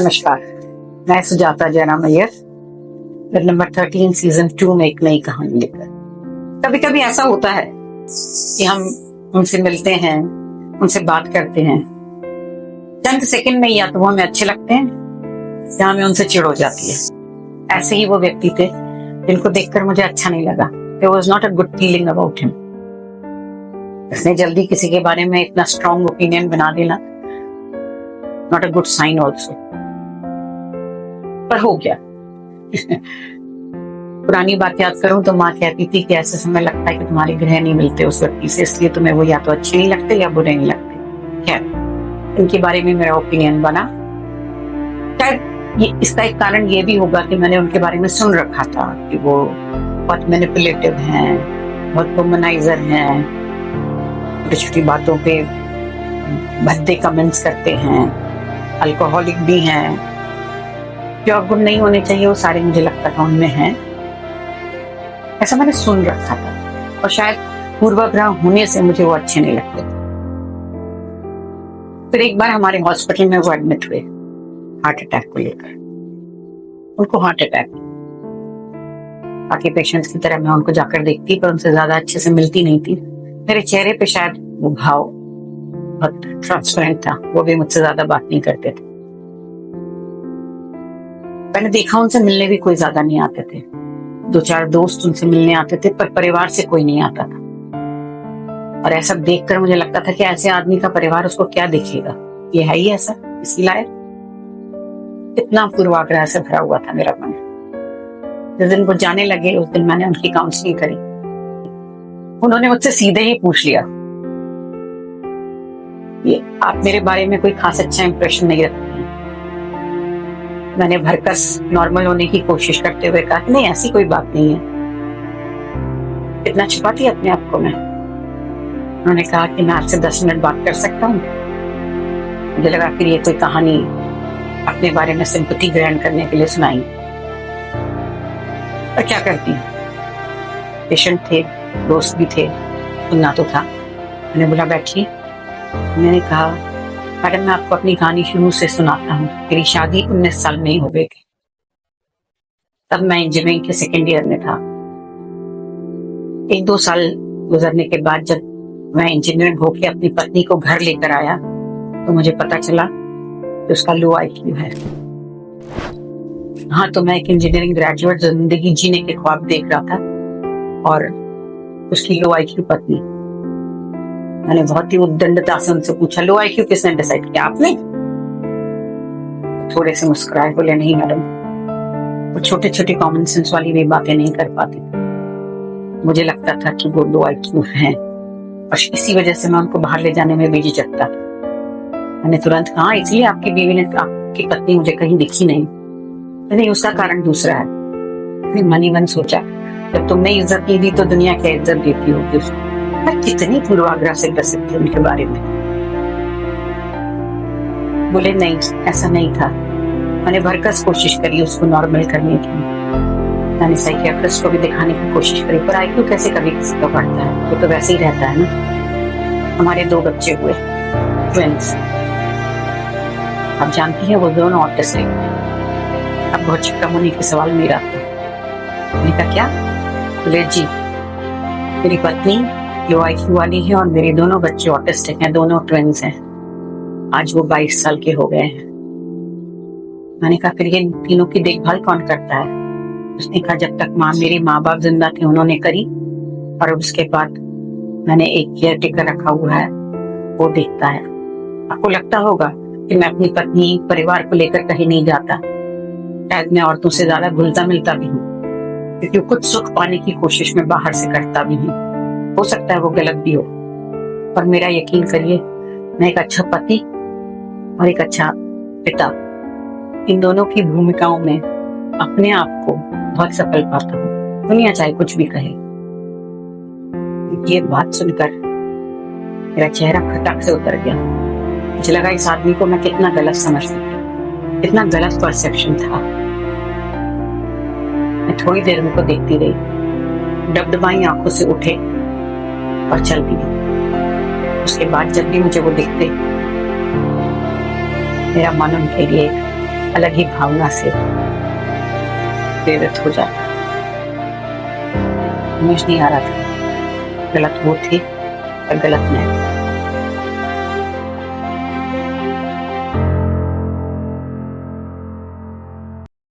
नमस्कार, मैं सुजाता जयराम अय्यर, फिर नंबर 13 सीजन 2 में एक नई कहानी लेकर। कभी कभी ऐसा होता है कि हम उनसे मिलते हैं, उनसे बात करते हैं, चंद सेकंड में या तो वो हमें अच्छे लगते हैं या हमें उनसे चिढ़ हो जाती है। ऐसे ही वो व्यक्ति थे जिनको देखकर मुझे अच्छा नहीं लगा। There was not a good feeling about him. इसने जल्दी किसी के बारे में इतना स्ट्रॉन्ग ओपिनियन बना देना not a good sign also. पर हो गया। पुरानी बात याद करूं तो माँ कहती थी कि ऐसे समय लगता है कि तुम्हारे ग्रह नहीं मिलते उस व्यक्ति से, इसलिए तुम्हें वो या तो अच्छे नहीं लगते या बुरे नहीं लगते। खैर, इनके बारे में मेरा ओपिनियन बना। शायद इसका एक कारण ये भी होगा कि मैंने उनके बारे में सुन रखा था कि वो बहुत मैनिपुलेटिव हैं, बहुत वुमनाइजर हैं, छोटी छोटी बातों पे भद्दे कमेंट्स करते हैं, अल्कोहलिक भी हैं। जो गुण नहीं होने चाहिए वो सारे मुझे लगता था उनमें हैं। ऐसा मैंने सुन रखा था और शायद पूर्वाग्रह होने से मुझे वो अच्छे नहीं लगते थे। फिर एक बार हमारे हॉस्पिटल में वो एडमिट हुए हार्ट अटैक को लेकर। उनको हार्ट अटैक, बाकी पेशेंट्स की तरह मैं उनको जाकर देखती पर उनसे ज्यादा अच्छे से मिलती नहीं थी। मेरे चेहरे पे शायद वो भाव बहुत ट्रांसपेरेंट था, वो भी मुझसे ज्यादा बात नहीं करते थे। मैंने देखा उनसे मिलने भी कोई ज्यादा नहीं आते थे, 2-4 दोस्त उनसे मिलने आते थे पर परिवार से कोई नहीं आता था। और ऐसा देखकर मुझे लगता था कि ऐसे आदमी का परिवार उसको क्या देखेगा, ये है ही ऐसा, इसी लायक। इतना पूर्वाग्रह से भरा हुआ था मेरा मन। जिस दिन वो जाने लगे उस दिन मैंने उनकी काउंसलिंग करी। उन्होंने मुझसे सीधे ही पूछ लिया, ये आप मेरे बारे में कोई खास अच्छा इंप्रेशन नहीं रखती हैं। मैंने भरकस नॉर्मल होने की कोशिश करते हुए कहा, नहीं ऐसी कोई बात नहीं है, इतना छुपाती है अपने आप को मैं। उन्होंने कहा कि मैं आपसे 10 मिनट बात कर सकता हूँ। मुझे लगा कि ये कोई कहानी अपने बारे में सिंपैथी ग्रहण करने के लिए सुनाई। और क्या करती हूँ, पेशेंट थे, दोस्त भी थे, सुनना तो था। मैंने बोला बैठिए। मैंने कहा, मैडम मैं आपको अपनी कहानी शुरू से सुनाता हूँ। मेरी शादी 19 साल में ही हो गई थी। तब मैं इंजीनियरिंग के 2nd ईयर में था। 1-2 साल गुजरने के बाद जब मैं इंजीनियर होके अपनी पत्नी को घर लेकर आया तो मुझे पता चला कि उसका लो IQ है। हाँ, तो मैं एक इंजीनियरिंग ग्रेजुएट जिंदगी जीने के ख्वाब देख रहा था और उसकी लो IQ पत्नी। मैंने बहुत ही उद्दंडता से उनसे पूछा, लो IQ किसने डिसाइड किया, आपने? थोड़े से मुस्कुराए, बोले नहीं मैडम, वो छोटे छोटे कॉमन सेंस वाली भी बातें नहीं कर पाती। मुझे लगता था कि वो लो IQ हैं और इसी वजह से मैं उनको बाहर ले जाने में भी झिझकता था। मैंने तुरंत कहा, इसलिए आपकी बीवी ने, आपकी पत्नी मुझे कहीं दिखी नहीं, उसका कारण दूसरा है। मन ही मन सोचा, जब तुमने इज्जत नहीं दी तो दुनिया क्या इज्जत देती होगी उसको। मैं कितनी पूर्वाग्रह से ग्रसित थी उनके बारे में। बोले नहीं ऐसा नहीं था। मैंने भरकस कोशिश करी उसको नॉर्मल करने की। मैंने साइकियाट्रिस्ट को भी दिखाने की कोशिश करी पर IQ कैसे कभी किसी का बढ़ता है, वो तो वैसे ही रहता है ना। हमारे 2 बच्चे हुए, ट्विंस। आप जानती हैं वो दोनों ऑटिस्टिक। अब बहुत चिपका होने के सवाल नहीं आता। मैंने कहा क्या? बोले जी, मेरी पत्नी लो IQ वाली है और मेरे दोनों बच्चे ऑटिस्टिक हैं, दोनों ट्विंस हैं। आज वो 22 साल के हो गए हैं। मैंने कहा फिर ये तीनों की देखभाल कौन करता है? उसने कहा जब तक मेरे माँ बाप जिंदा थे उन्होंने करी और उसके बाद मैंने एक केयर टेकर रखा हुआ है, वो देखता है। आपको लगता होगा कि मैं अपनी पत्नी परिवार को लेकर कहीं नहीं जाता, शायद मैं औरतों से ज्यादा घुलता मिलता भी हूँ क्योंकि कुछ सुख पाने की कोशिश में बाहर से करता भी हूँ। हो सकता है वो गलत भी हो पर मेरा यकीन करिए, मैं एक अच्छा पति और एक अच्छा पिता, इन दोनों की भूमिकाओं में अपने आप को बहुत सफल पाता हूँ, दुनिया चाहे कुछ भी कहे। ये बात सुनकर मेरा चेहरा खटक से उतर गया। मुझे लगा इस आदमी को मैं कितना गलत समझती थी, कितना गलत परसेप्शन था। मैं थोड़ी देर उनको देखती रही, डबडबाई आंखों से उठे और चल दिए। उसके बाद जब भी मुझे वो दिखते मेरा मन उनके लिए अलग ही भावना से प्रेरित हो जाता। समझ नहीं आ रहा था गलत वो थी और गलत मैं थी।